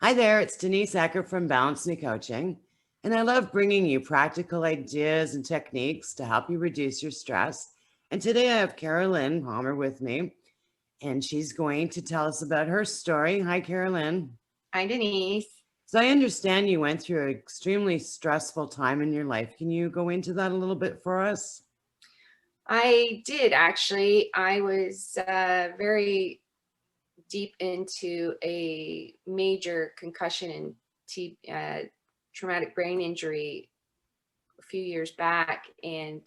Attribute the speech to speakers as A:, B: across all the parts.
A: Hi there, it's Denise Ecker from Balance Me Coaching, and I love bringing you practical ideas and techniques to help you reduce your stress. And today I have Kara-Lynn Palmer with me, and she's going to tell us about her story. Hi, Kara-Lynn.
B: Hi, Denise.
A: So I understand you went through an extremely stressful time in your life. Can you go into that a little bit for us?
B: I did actually. I was very deep into a major concussion and traumatic brain injury a few years back, and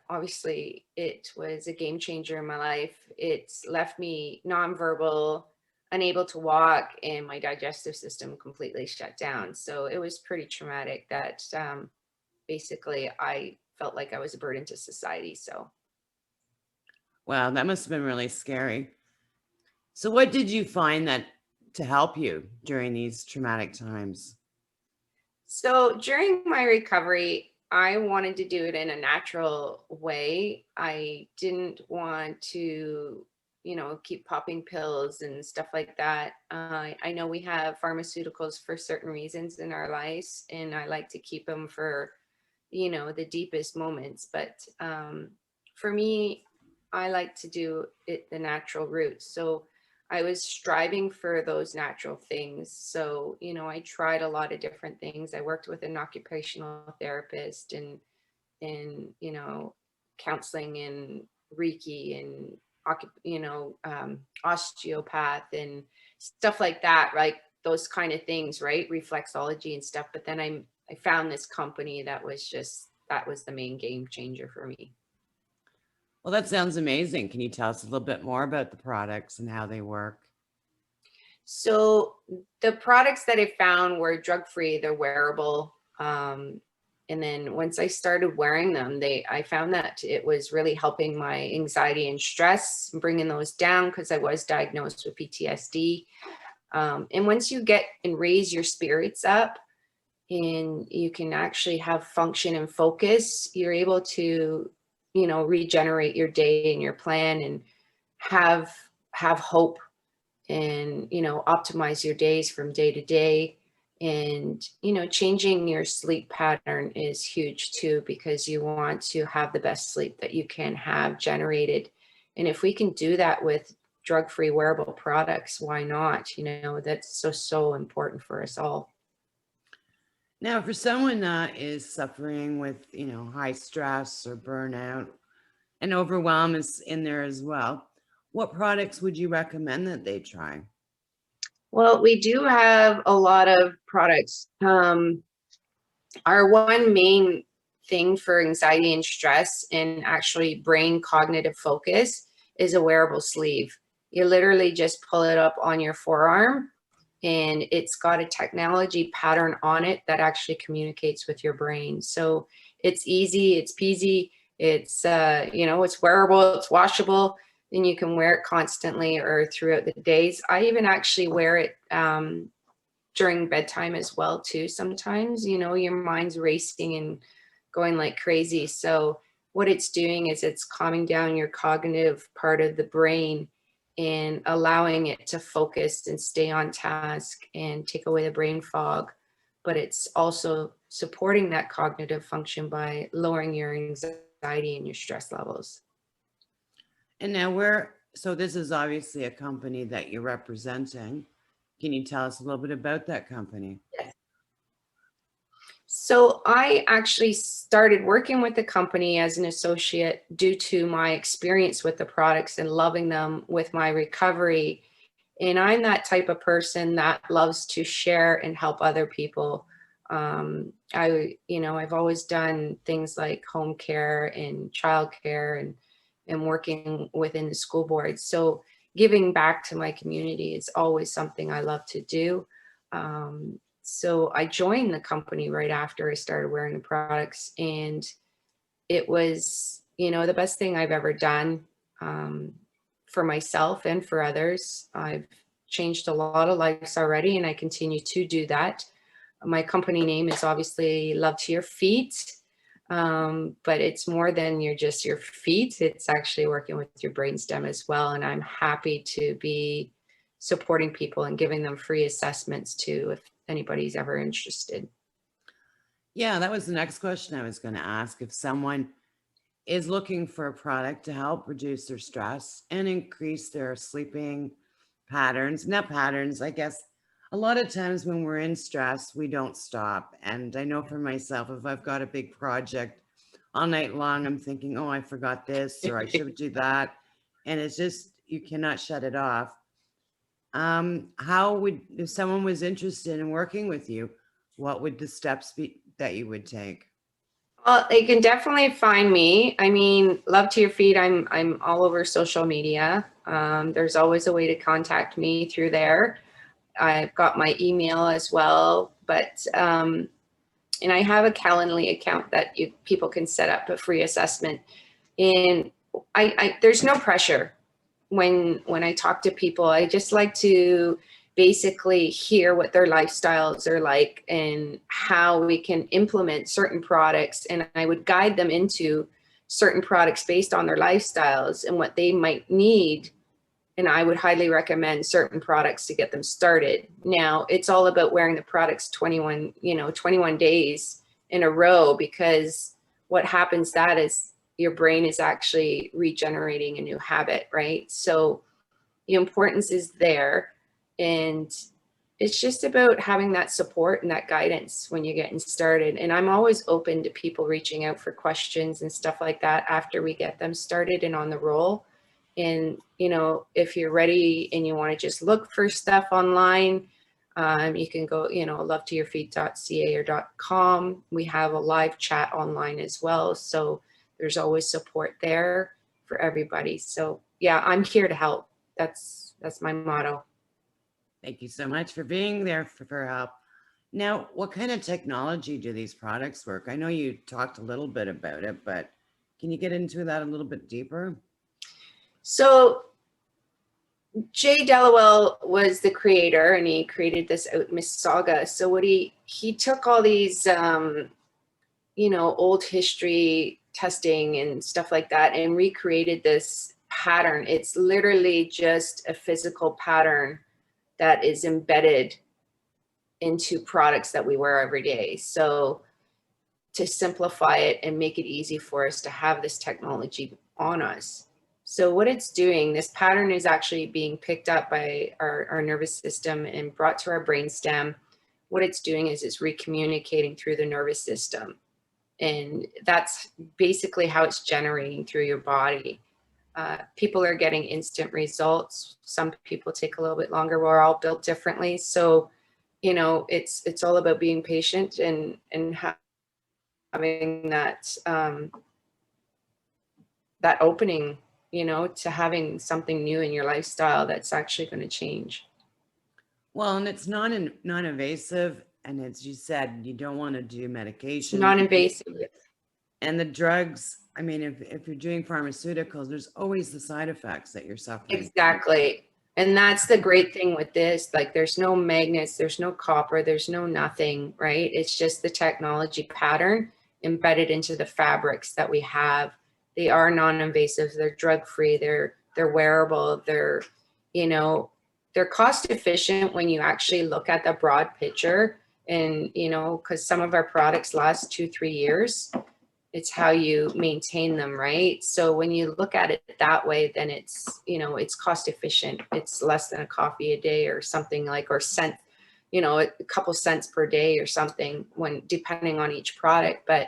B: obviously it was a game changer in my life. It's left me nonverbal, unable to walk, and my digestive system completely shut down. So it was pretty traumatic that basically I felt like I was a burden to society. So
A: Wow, that must have been really scary. So what did you find that to help you during these traumatic times?
B: So during my recovery, I wanted to do it in a natural way. I didn't want to, keep popping pills and stuff like that. I know we have pharmaceuticals for certain reasons in our lives, and I like to keep them for, the deepest moments. But for me, I like to do it the natural route. So I was striving for those natural things. So, I tried a lot of different things. I worked with an occupational therapist and counseling and Reiki and, osteopath and stuff like that, right? Those kind of things, right? Reflexology and stuff. But then I found this company that was the main game changer for me.
A: Well, that sounds amazing. Can you tell us a little bit more about the products and how they work?
B: So the products that I found were drug-free, they're wearable. And then once I started wearing them, I found that it was really helping my anxiety and stress, bringing those down because I was diagnosed with PTSD. And once you get and raise your spirits up and you can actually have function and focus, you're able to, regenerate your day and your plan and have hope and optimize your days from day to day. And changing your sleep pattern is huge too, because you want to have the best sleep that you can have generated. And if we can do that with drug-free wearable products, why not? That's so important for us all.
A: Now, for someone that is suffering with, high stress or burnout and overwhelm is in there as well, what products would you recommend that they try?
B: Well, we do have a lot of products. Our one main thing for anxiety and stress and actually brain cognitive focus is a wearable sleeve. You literally just pull it up on your forearm and it's got a technology pattern on it that actually communicates with your brain. So it's easy, it's peasy, it's wearable, it's washable, and you can wear it constantly or throughout the days. I even actually wear it during bedtime as well too. Sometimes, your mind's racing and going like crazy. So what it's doing is it's calming down your cognitive part of the brain and allowing it to focus and stay on task and take away the brain fog. But it's also supporting that cognitive function by lowering your anxiety and your stress levels.
A: And now so this is obviously a company that you're representing. Can you tell us a little bit about that company?
B: Yes. So I actually started working with the company as an associate due to my experience with the products and loving them with my recovery. And I'm that type of person that loves to share and help other people. I've always done things like home care and childcare and working within the school board. So giving back to my community is always something I love to do. So I joined the company right after I started wearing the products, and it was, the best thing I've ever done for myself and for others. I've changed a lot of lives already, and I continue to do that. My company name is obviously Love2YourFeet, but it's more than just your feet. It's actually working with your brainstem as well, and I'm happy to be supporting people and giving them free assessments too, if anybody's ever interested.
A: Yeah, that was the next question I was going to ask. If someone is looking for a product to help reduce their stress and increase their sleeping patterns, not patterns, I guess a lot of times when we're in stress, we don't stop. And I know for myself, if I've got a big project all night long, I'm thinking, oh, I forgot this, or I should do that. And it's just, you cannot shut it off. How would, if someone was interested in working with you, what would the steps be that you would take?
B: Well, they can definitely find me. I mean, Love to Your Feet, I'm all over social media. There's always a way to contact me through there. I've got my email as well, but and I have a Calendly account that people can set up a free assessment. And there's no pressure when I talk to people. I just like to basically hear what their lifestyles are like and how we can implement certain products. And I would guide them into certain products based on their lifestyles and what they might need. And I would highly recommend certain products to get them started. Now, it's all about wearing the products 21 days in a row, because what happens that is your brain is actually regenerating a new habit, right? So the importance is there. And it's just about having that support and that guidance when you're getting started. And I'm always open to people reaching out for questions and stuff like that after we get them started and on the roll. And, if you're ready and you want to just look for stuff online, you can go, love2yourfeet.ca or .com. We have a live chat online as well. So there's always support there for everybody. So yeah, I'm here to help. That's my motto.
A: Thank you so much for being there for help. Now, what kind of technology do these products work? I know you talked a little bit about it, but can you get into that a little bit deeper?
B: So Jay Delawell was the creator, and he created this out Mississauga. So what he took all these, old history testing and stuff like that, and recreated this pattern. It's literally just a physical pattern that is embedded into products that we wear every day. So to simplify it and make it easy for us to have this technology on us. So what it's doing, this pattern is actually being picked up by our nervous system and brought to our brainstem. What it's doing is it's recommunicating through the nervous system. And that's basically how it's generating through your body. People are getting instant results. Some people take a little bit longer. We're all built differently. So, it's all about being patient and having that, that opening, to having something new in your lifestyle that's actually going to change.
A: Well, and it's non-invasive, and as you said, you don't want to do medication.
B: Non-invasive.
A: And the drugs, I mean, if you're doing pharmaceuticals, there's always the side effects that you're suffering.
B: Exactly. And that's the great thing with this. Like, there's no magnets, there's no copper, there's no nothing, right? It's just the technology pattern embedded into the fabrics that we have. They are non-invasive, they're drug-free, they're wearable, they're cost efficient when you actually look at the broad picture. And, because some of our products last 2-3 years. It's how you maintain them, right? So when you look at it that way, then it's, it's cost efficient. It's less than a coffee a day or something like, or cent, a couple cents per day or something, when depending on each product. But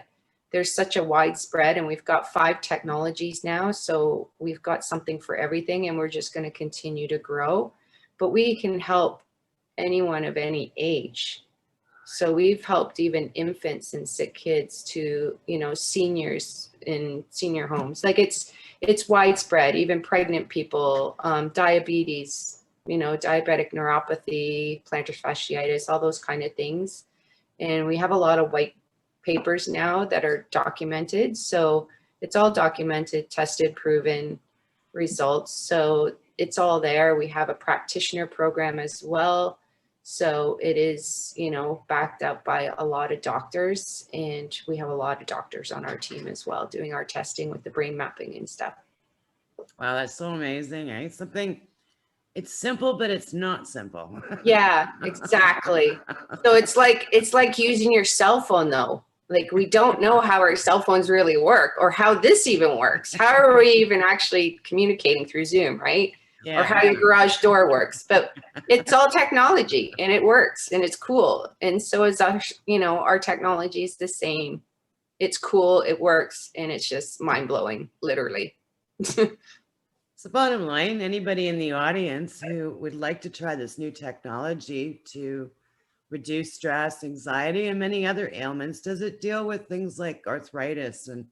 B: there's such a widespread, and we've got 5 technologies now. So we've got something for everything, and we're just going to continue to grow. But we can help anyone of any age. So we've helped even infants and sick kids to, seniors in senior homes. Like, it's widespread, even pregnant people, diabetes, diabetic neuropathy, plantar fasciitis, all those kind of things. And we have a lot of white papers now that are documented. So it's all documented, tested, proven results. So it's all there. We have a practitioner program as well. So it is, backed up by a lot of doctors, and we have a lot of doctors on our team as well doing our testing with the brain mapping and stuff.
A: Wow, that's so amazing, eh? Something It's simple, but it's not simple.
B: Yeah, exactly. So it's like using your cell phone though. Like we don't know how our cell phones really work or how this even works. How are we even actually communicating through Zoom, right? Or how your garage door works. But it's all technology and it works and it's cool. And so is our, our technology is the same. It's cool, it works, and it's just mind-blowing, literally.
A: So bottom line, anybody in the audience who would like to try this new technology to reduce stress, anxiety, and many other ailments, does it deal with things like arthritis and,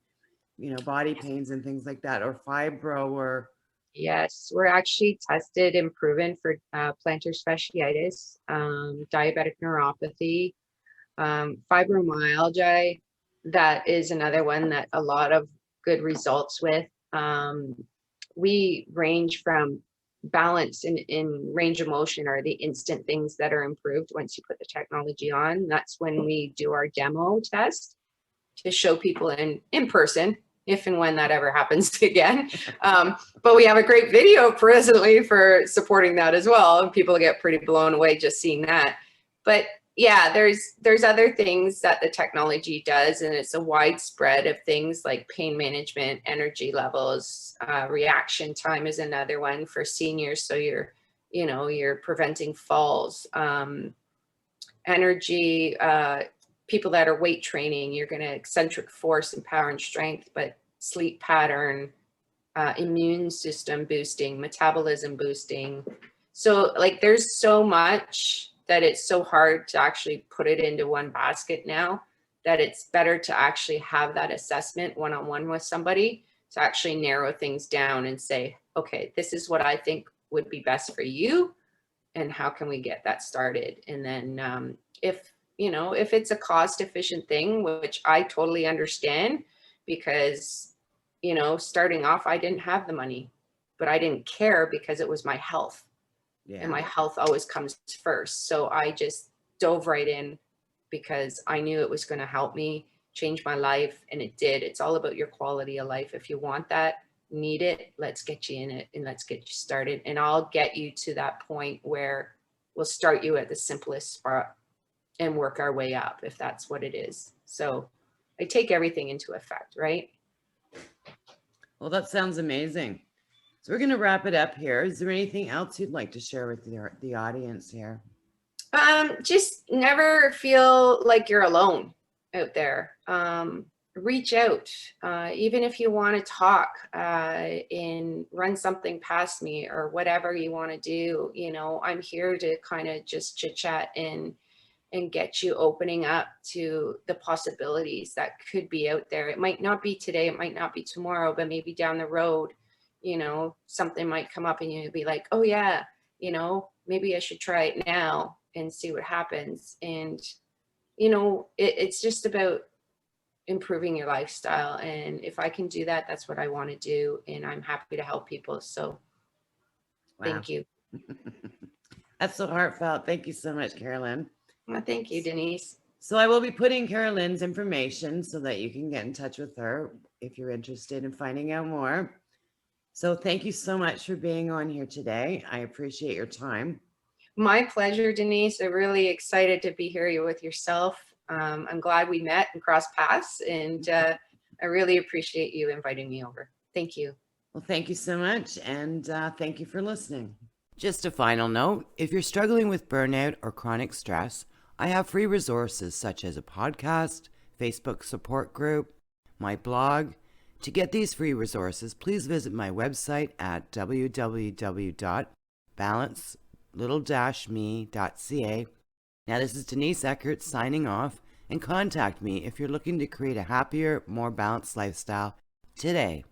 A: body pains and things like that, or fibro, or?
B: Yes, we're actually tested and proven for plantar fasciitis, diabetic neuropathy, fibromyalgia. That is another one that a lot of good results with. We range from balance in range of motion are the instant things that are improved once you put the technology on. That's when we do our demo test to show people in person, if and when that ever happens again. But we have a great video presently for supporting that as well. And people get pretty blown away just seeing that. But yeah, there's other things that the technology does, and it's a widespread of things like pain management, energy levels, reaction time is another one for seniors. So you're preventing falls, energy, people that are weight training, you're going to eccentric force and power and strength, but sleep pattern, immune system boosting, metabolism boosting. So like there's so much that it's so hard to actually put it into one basket now, that it's better to actually have that assessment one-on-one with somebody to actually narrow things down and say, okay, this is what I think would be best for you, and how can we get that started? And then if it's a cost efficient thing, which I totally understand, because starting off I didn't have the money, but I didn't care because it was my health. Yeah. And my health always comes first. So I just dove right in because I knew it was going to help me change my life, and it did. It's all about your quality of life. If you want that, need it, let's get you in it and let's get you started. And I'll get you to that point where we'll start you at the simplest spot and work our way up, if that's what it is. So I take everything into effect, right?
A: Well, that sounds amazing. So we're going to wrap it up here. Is there anything else you'd like to share with the audience here?
B: Just never feel like you're alone out there. Reach out, even if you want to talk and run something past me or whatever you want to do. I'm here to kind of just chit chat and get you opening up to the possibilities that could be out there. It might not be today, it might not be tomorrow, but maybe down the road, something might come up and you'll be like, oh yeah, maybe I should try it now and see what happens. And, it's just about improving your lifestyle. And if I can do that, that's what I want to do. And I'm happy to help people. So Thank you.
A: That's so heartfelt. Thank you so much, Kara-Lynn.
B: Well, thank you, Denise.
A: So I will be putting Kara-Lynn's information so that you can get in touch with her if you're interested in finding out more. So thank you so much for being on here today. I appreciate your time.
B: My pleasure, Denise. I'm really excited to be here with yourself. I'm glad we met and crossed paths, and I really appreciate you inviting me over. Thank you.
A: Well, thank you so much, and thank you for listening. Just a final note, if you're struggling with burnout or chronic stress, I have free resources such as a podcast, Facebook support group, my blog. To get these free resources, please visit my website at www.balance-me.ca. Now, this is Denise Eckert signing off, and contact me if you're looking to create a happier, more balanced lifestyle today.